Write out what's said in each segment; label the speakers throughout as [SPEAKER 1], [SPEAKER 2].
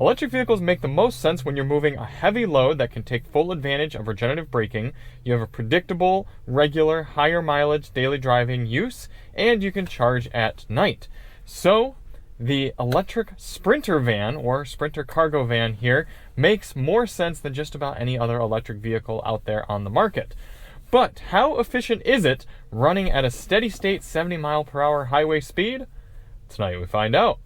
[SPEAKER 1] Electric vehicles make the most sense when you're moving a heavy load that can take full advantage of regenerative braking. You have a predictable, regular, higher mileage daily driving use, and you can charge at night. So the electric Sprinter van, or Sprinter cargo van here, makes more sense than just about any other electric vehicle out there on the market. But how efficient is it running at a steady state 70 mile per hour highway speed? Tonight we find out.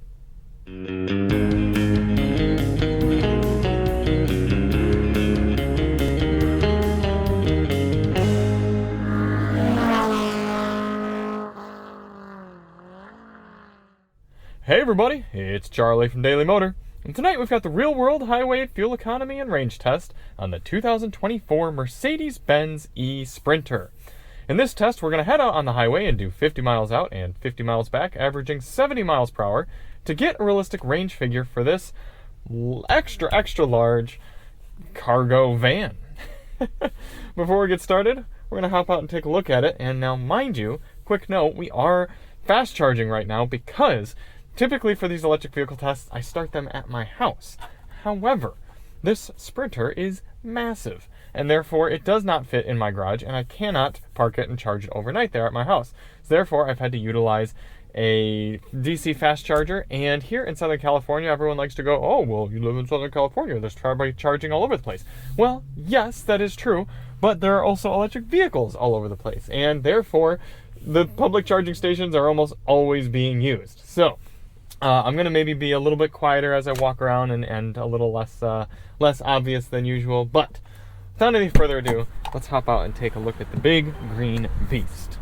[SPEAKER 1] Hey everybody, it's Charlie from Daily Motor, and tonight we've got the real-world highway fuel economy and range test on the 2024 Mercedes-Benz eSprinter. In this test, we're going to head out on the highway and do 50 miles out and 50 miles back, averaging 70 miles per hour to get a realistic range figure for this extra large cargo van. Before we get started, we're going to hop out and take a look at it, and now mind you, quick note, we are fast charging right now because typically for these electric vehicle tests, I start them at my house. However, this Sprinter is massive, and therefore it does not fit in my garage, and I cannot park it and charge it overnight there at my house. So therefore, I've had to utilize a DC fast charger, and here in Southern California, everyone likes to go, oh, well, you live in Southern California, there's probably charging all over the place. Well, yes, that is true, but there are also electric vehicles all over the place, and therefore, the public charging stations are almost always being used. So, I'm going to maybe be a little bit quieter as I walk around and a little less obvious than usual. But without any further ado, let's hop out and take a look at the big green beast.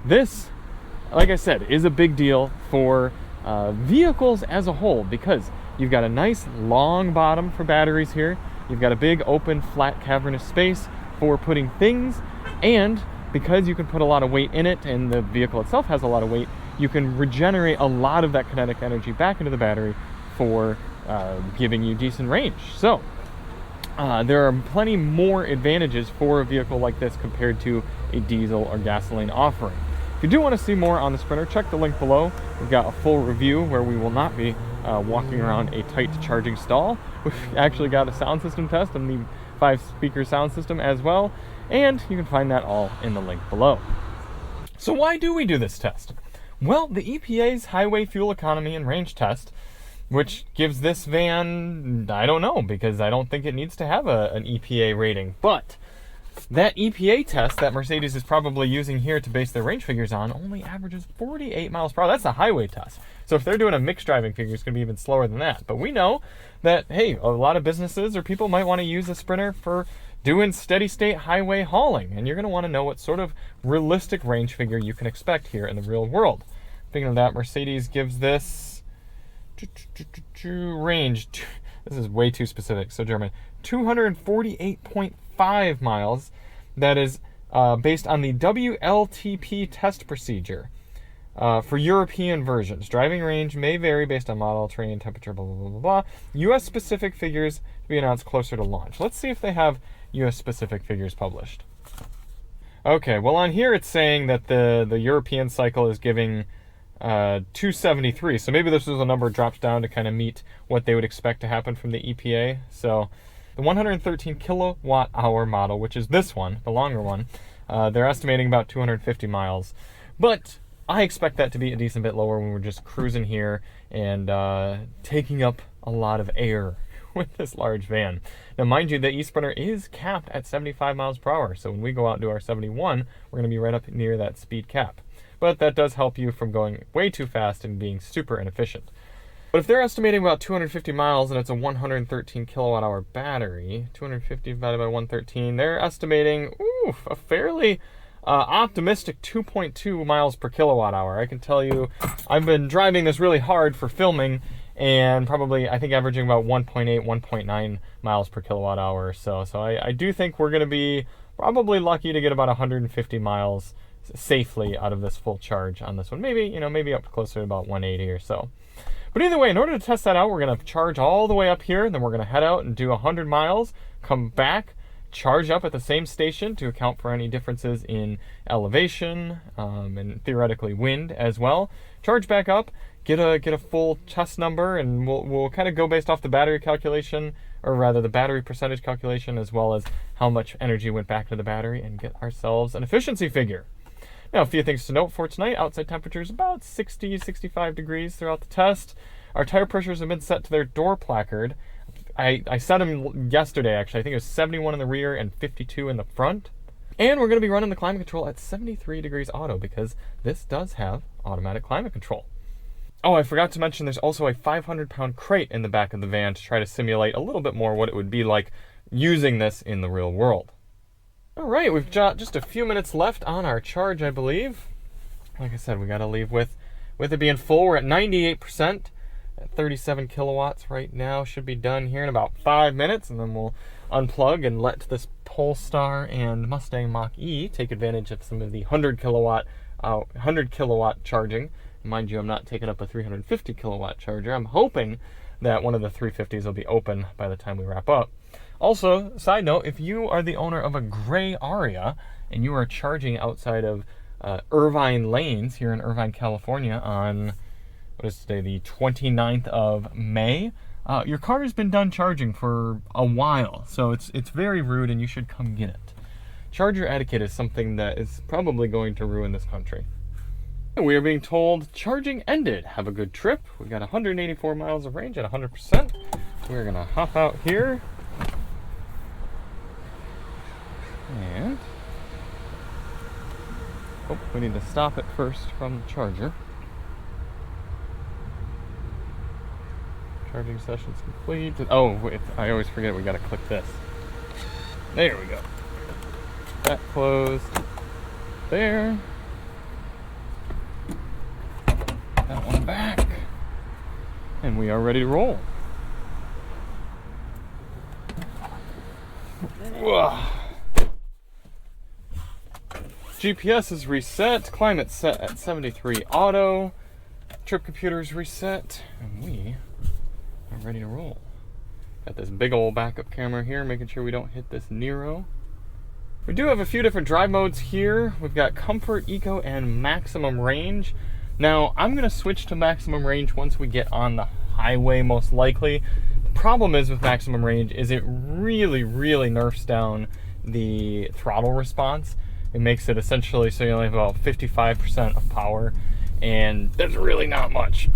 [SPEAKER 1] This, like I said, is a big deal for vehicles as a whole because you've got a nice long bottom for batteries here. You've got a big open flat cavernous space for putting things, and because you can put a lot of weight in it and the vehicle itself has a lot of weight, you can regenerate a lot of that kinetic energy back into the battery for giving you decent range. So there are plenty more advantages for a vehicle like this compared to a diesel or gasoline offering. If you do want to see more on the Sprinter, check the link below. We've got a full review where we will not be walking around a tight charging stall. We've actually got a sound system test and the 5-speaker sound system as well, and you can find that all in the link below. So why do we do this test? Well, the EPA's Highway Fuel Economy and Range Test, which gives this van, I don't know, because I don't think it needs to have an EPA rating, but that EPA test that Mercedes is probably using here to base their range figures on only averages 48 miles per hour. That's a highway test. So if they're doing a mixed driving figure, it's going to be even slower than that. But we know that, hey, a lot of businesses or people might want to use a Sprinter for doing steady state highway hauling, and you're going to want to know what sort of realistic range figure you can expect here in the real world. Speaking of that, Mercedes gives this range, this is way too specific, so German, 248.5 miles. That is based on the WLTP test procedure for European versions. Driving range may vary based on model, terrain, temperature, blah, blah, blah, blah, blah. US specific figures to be announced closer to launch. Let's see if they have US specific figures published. Okay, well on here it's saying that the European cycle is giving 273, so maybe this is a number drops down to kind of meet what they would expect to happen from the EPA. So the 113 kilowatt hour model, which is this one, the longer one, they're estimating about 250 miles, but I expect that to be a decent bit lower when we're just cruising here and taking up a lot of air with this large van. Now mind you, the eSprinter is capped at 75 miles per hour, so when we go out and do our 71, we're going to be right up near that speed cap. But that does help you from going way too fast and being super inefficient. But if they're estimating about 250 miles and it's a 113 kilowatt hour battery, 250 divided by 113, they're estimating a fairly optimistic 2.2 miles per kilowatt hour. I can tell you, I've been driving this really hard for filming, and probably, I think, averaging about 1.8, 1.9 miles per kilowatt hour. So I do think we're going to be probably lucky to get about 150 miles safely out of this full charge on this one. Maybe up closer to about 180 or so. But either way, in order to test that out, we're going to charge all the way up here, then we're going to head out and do 100 miles, come back, charge up at the same station to account for any differences in elevation and theoretically wind as well. Charge back up, get a full test number, and we'll kind of go based off the battery calculation, or rather the battery percentage calculation, as well as how much energy went back to the battery, and get ourselves an efficiency figure. Now, a few things to note for tonight. Outside temperature is about 60-65 degrees throughout the test. Our tire pressures have been set to their door placard. I set them yesterday, actually. I think it was 71 in the rear and 52 in the front. And we're going to be running the climate control at 73 degrees auto, because this does have automatic climate control. Oh, I forgot to mention there's also a 500-pound crate in the back of the van to try to simulate a little bit more what it would be like using this in the real world. All right, we've got just a few minutes left on our charge, I believe. Like I said, we got to leave with it being full. We're at 98%, at 37 kilowatts right now. Should be done here in about 5 minutes, and then we'll unplug and let this Polestar and Mustang Mach-E take advantage of some of the 100 kilowatt charging. Mind you, I'm not taking up a 350 kilowatt charger. I'm hoping that one of the 350s will be open by the time we wrap up. Also, side note, if you are the owner of a gray Aria and you are charging outside of Irvine Lanes here in Irvine, California on, what is today, the 29th of May, your car has been done charging for a while, so it's very rude and you should come get it. Charger etiquette is something that is probably going to ruin this country. We are being told charging ended. Have a good trip. We've got 184 miles of range at 100%. We're going to hop out here. And we need to stop it first from the charger. Charging session's complete. Oh, wait, I always forget we gotta click this. There we go. That closed. There. That one back. And we are ready to roll. Whoa. GPS is reset, climate set at 73 auto, trip computer is reset, and we are ready to roll. Got this big old backup camera here, making sure we don't hit this Nero. We do have a few different drive modes here. We've got comfort, eco, and maximum range. Now, I'm gonna switch to maximum range once we get on the highway, most likely. The problem is with maximum range is it really, really nerfs down the throttle response. It makes it essentially so you only have about 55% of power, and there's really not much.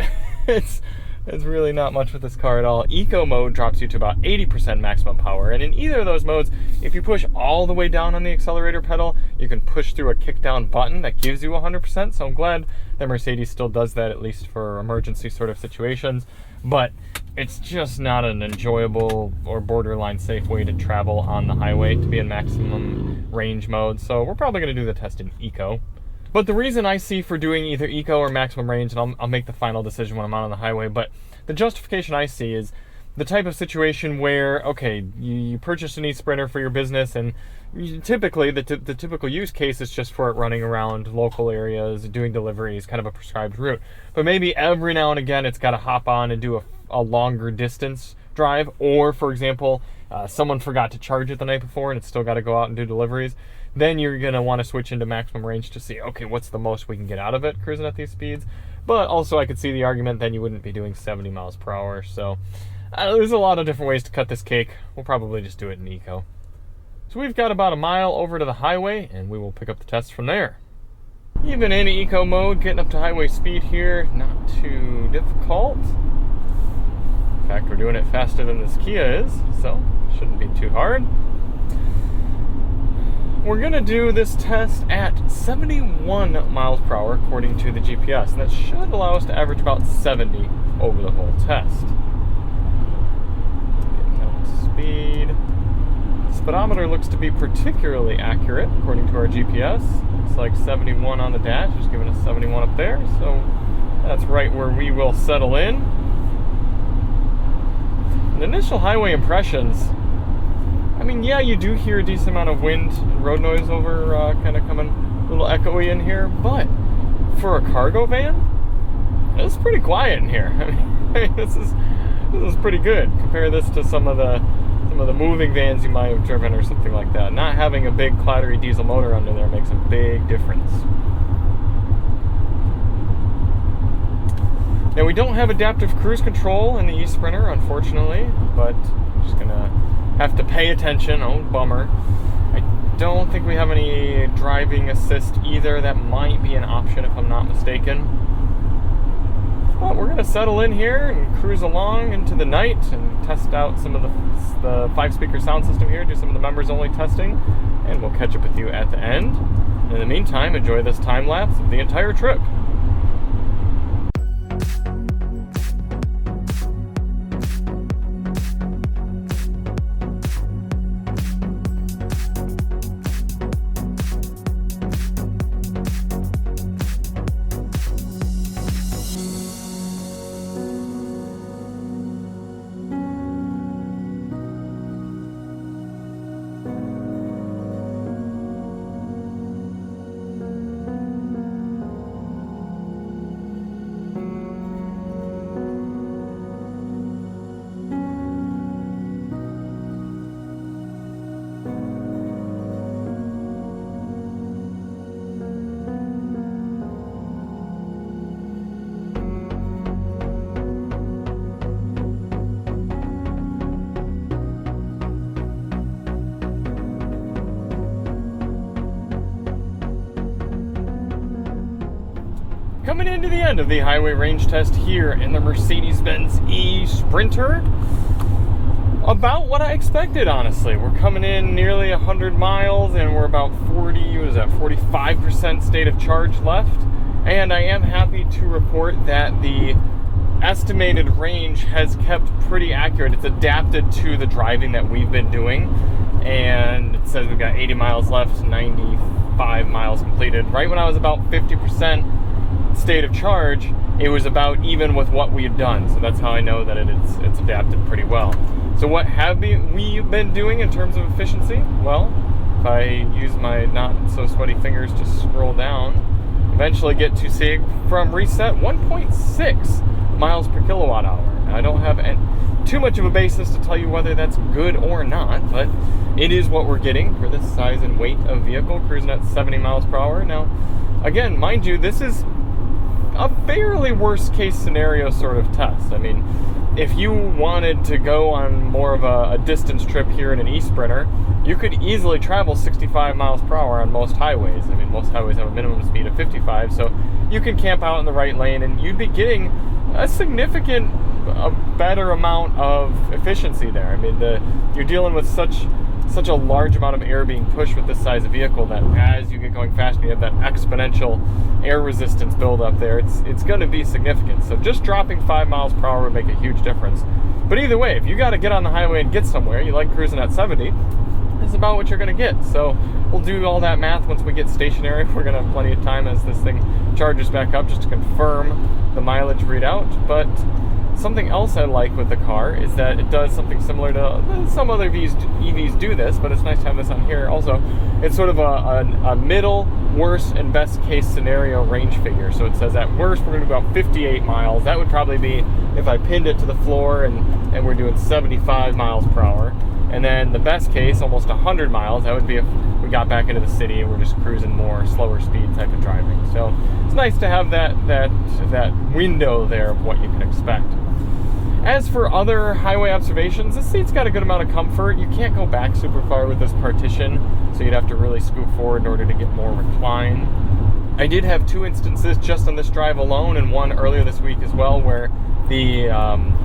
[SPEAKER 1] It's really not much with this car at all. Eco mode drops you to about 80% maximum power, and in either of those modes, if you push all the way down on the accelerator pedal, you can push through a kick down button that gives you 100%, so I'm glad that Mercedes still does that, at least for emergency sort of situations, but it's just not an enjoyable or borderline safe way to travel on the highway to be in maximum range mode, so we're probably going to do the test in eco. But the reason I see for doing either eco or maximum range, and I'll make the final decision when I'm out on the highway, but the justification I see is the type of situation where, okay, you purchased an eSprinter for your business, and typically the typical use case is just for it running around local areas, doing deliveries, kind of a prescribed route. But maybe every now and again it's got to hop on and do a longer distance drive, or for example, someone forgot to charge it the night before and it's still got to go out and do deliveries. Then you're going to want to switch into maximum range to see, okay, what's the most we can get out of it cruising at these speeds. But also I could see the argument then you wouldn't be doing 70 miles per hour. So there's a lot of different ways to cut this cake. We'll probably just do it in eco. So we've got about a mile over to the highway, and we will pick up the test from there. Even in eco mode, getting up to highway speed here, not too difficult. In fact, we're doing it faster than this Kia is, so shouldn't be too hard. We're going to do this test at 71 miles per hour according to the GPS, and that should allow us to average about 70 over the whole test. Getting up to speed. The speedometer looks to be particularly accurate according to our GPS. Looks like 71 on the dash, just giving us 71 up there, so that's right where we will settle in. And initial highway impressions, I mean, yeah, you do hear a decent amount of wind and road noise over, kind of coming a little echoey in here, but for a cargo van, it's pretty quiet in here. I mean, this is pretty good. Compare this to some of the moving vans you might have driven or something like that. Not having a big clattery diesel motor under there makes a big difference. Now we don't have adaptive cruise control in the eSprinter, unfortunately, but I'm just gonna have to pay attention. Oh, bummer. I don't think we have any driving assist either. That might be an option if I'm not mistaken. But we're gonna settle in here and cruise along into the night and test out some of the 5-speaker sound system here, do some of the members only testing, and we'll catch up with you at the end. In the meantime, enjoy this time lapse of the entire trip. Coming into the end of the highway range test here in the Mercedes-Benz eSprinter. About what I expected, honestly. We're coming in nearly 100 miles and we're about 45% state of charge left. And I am happy to report that the estimated range has kept pretty accurate. It's adapted to the driving that we've been doing. And it says we've got 80 miles left, 95 miles completed. Right when I was about 50% state of charge, it was about even with what we had done. So that's how I know that it's adapted pretty well. So what have we been doing in terms of efficiency? Well, if I use my not so sweaty fingers to scroll down, eventually get to say from reset 1.6 miles per kilowatt hour. Now, I don't have too much of a basis to tell you whether that's good or not, but it is what we're getting for this size and weight of vehicle, cruising at 70 miles per hour. Now, again, mind you, this is a fairly worst case scenario sort of test. I mean, if you wanted to go on more of a distance trip here in an eSprinter, you could easily travel 65 miles per hour on most highways. I mean, most highways have a minimum speed of 55, so you can camp out in the right lane and you'd be getting a better amount of efficiency there. I mean, you're dealing with such a large amount of air being pushed with this size of vehicle that as you get going faster, you have that exponential air resistance build up there. It's going to be significant. So just dropping 5 miles per hour would make a huge difference. But either way, if you got to get on the highway and get somewhere, you like cruising at 70, it's about what you're going to get. So we'll do all that math once we get stationary. We're going to have plenty of time as this thing charges back up just to confirm the mileage readout. But something else I like with the car is that it does something similar to some other EVs do this, but it's nice to have this on here also. It's sort of a middle, worst, and best case scenario range figure. So it says at worst we're going to do about 58 miles. That would probably be if I pinned it to the floor and we're doing 75 miles per hour. And then the best case, almost 100 miles, that would be if we got back into the city and we're just cruising more slower speed type of driving. So it's nice to have that window there of what you can expect. As for other highway observations, this seat's got a good amount of comfort. You can't go back super far with this partition, so you'd have to really scoot forward in order to get more recline. I did have 2 instances just on this drive alone, and one earlier this week as well, where the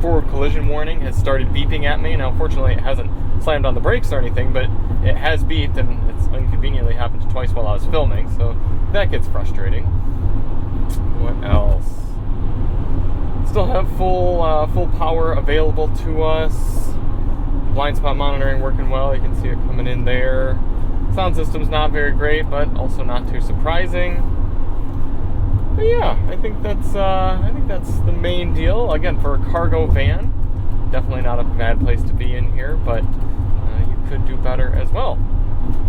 [SPEAKER 1] forward collision warning has started beeping at me. Now, unfortunately, it hasn't slammed on the brakes or anything, but it has beeped, and it's inconveniently happened twice while I was filming, so that gets frustrating. What else? Still have full power available to us. Blind spot monitoring working well. You can see it coming in there. Sound system's not very great, but also not too surprising. But yeah, I think that's the main deal. Again, for a cargo van, definitely not a bad place to be in here, but you could do better as well.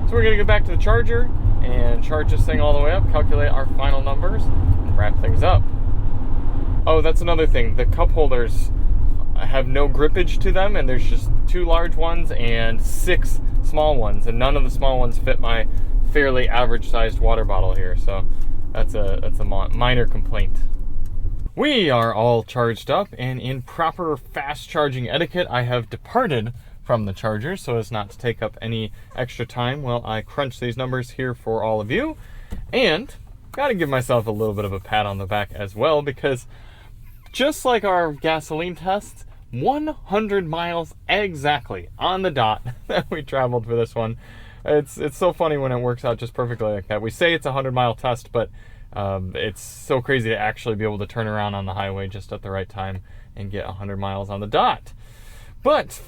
[SPEAKER 1] So we're gonna go back to the charger and charge this thing all the way up, calculate our final numbers, and wrap things up. Oh, that's another thing. The cup holders have no grippage to them, and there's just 2 large ones and 6 small ones, and none of the small ones fit my fairly average-sized water bottle here, so that's a minor complaint. We are all charged up, and in proper fast charging etiquette, I have departed from the charger so as not to take up any extra time while I crunch these numbers here for all of you. And gotta give myself a little bit of a pat on the back as well, because just like our gasoline tests, 100 miles exactly on the dot that we traveled for this one. It's so funny when it works out just perfectly like that. We say it's a 100-mile test, but it's so crazy to actually be able to turn around on the highway just at the right time and get 100 miles on the dot. But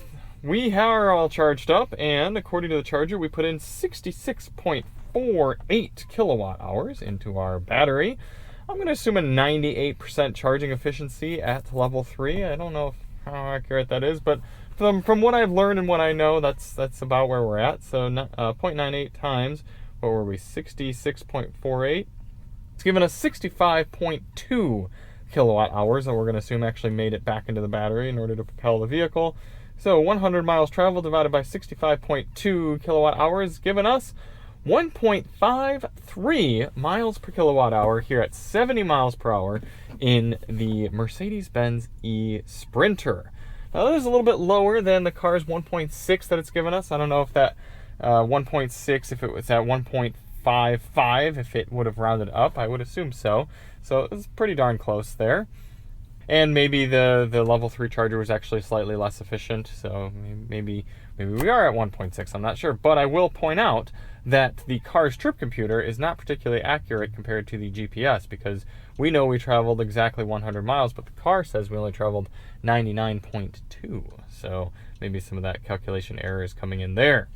[SPEAKER 1] we are all charged up, and according to the charger, we put in 66.48 kilowatt hours into our battery. I'm going to assume a 98% charging efficiency at level 3. I don't know how accurate that is, but from what I've learned and what I know, that's about where we're at. So 0.98 times, what were we, 66.48? It's given us 65.2 kilowatt hours that we're going to assume actually made it back into the battery in order to propel the vehicle. So 100 miles traveled divided by 65.2 kilowatt hours, giving us 1.53 miles per kilowatt hour here at 70 miles per hour in the Mercedes-Benz eSprinter. Now that is a little bit lower than the car's 1.6 that it's given us. I don't know if that 1.6, if it was at 1.55, if it would have rounded up. I would assume so. So it's pretty darn close there. And maybe the level 3 charger was actually slightly less efficient, so maybe we are at 1.6, I'm not sure. But I will point out that the car's trip computer is not particularly accurate compared to the GPS, because we know we traveled exactly 100 miles, but the car says we only traveled 99.2. So maybe some of that calculation error is coming in there.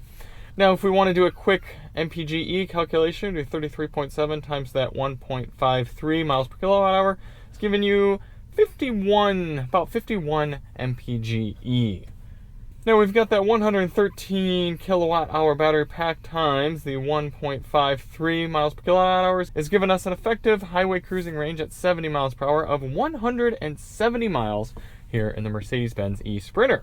[SPEAKER 1] Now, if we want to do a quick MPGe calculation, do 33.7 times that 1.53 miles per kilowatt hour. It's giving you about 51 MPGe. Now we've got that 113 kilowatt hour battery pack times the 1.53 miles per kilowatt hours is giving us an effective highway cruising range at 70 miles per hour of 170 miles here in the Mercedes-Benz eSprinter.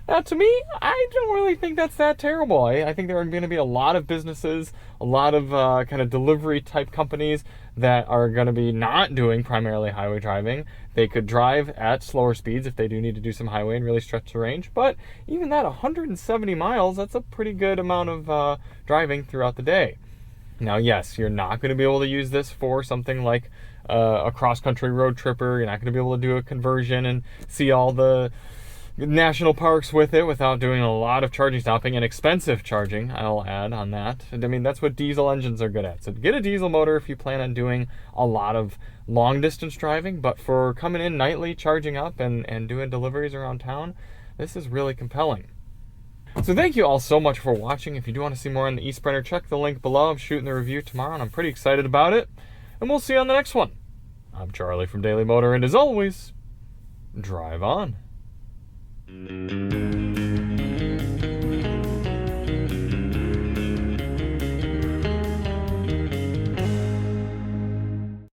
[SPEAKER 1] Now, to me, I don't really think that's that terrible. I think there are going to be a lot of businesses, a lot of kind of delivery-type companies that are going to be not doing primarily highway driving. They could drive at slower speeds if they do need to do some highway and really stretch the range. But even that 170 miles, that's a pretty good amount of driving throughout the day. Now, yes, you're not going to be able to use this for something like a cross-country road tripper. You're not going to be able to do a conversion and see all the national parks with it without doing a lot of charging, stopping, and expensive charging, I'll add on that. I mean, that's what diesel engines are good at. So get a diesel motor if you plan on doing a lot of long distance driving, but for coming in nightly, charging up, and doing deliveries around town, this is really compelling. So thank you all so much for watching. If you do want to see more on the eSprinter, check the link below. I'm shooting the review tomorrow, and I'm pretty excited about it. And we'll see you on the next one. I'm Charlie from Daily Motor, and as always, drive on.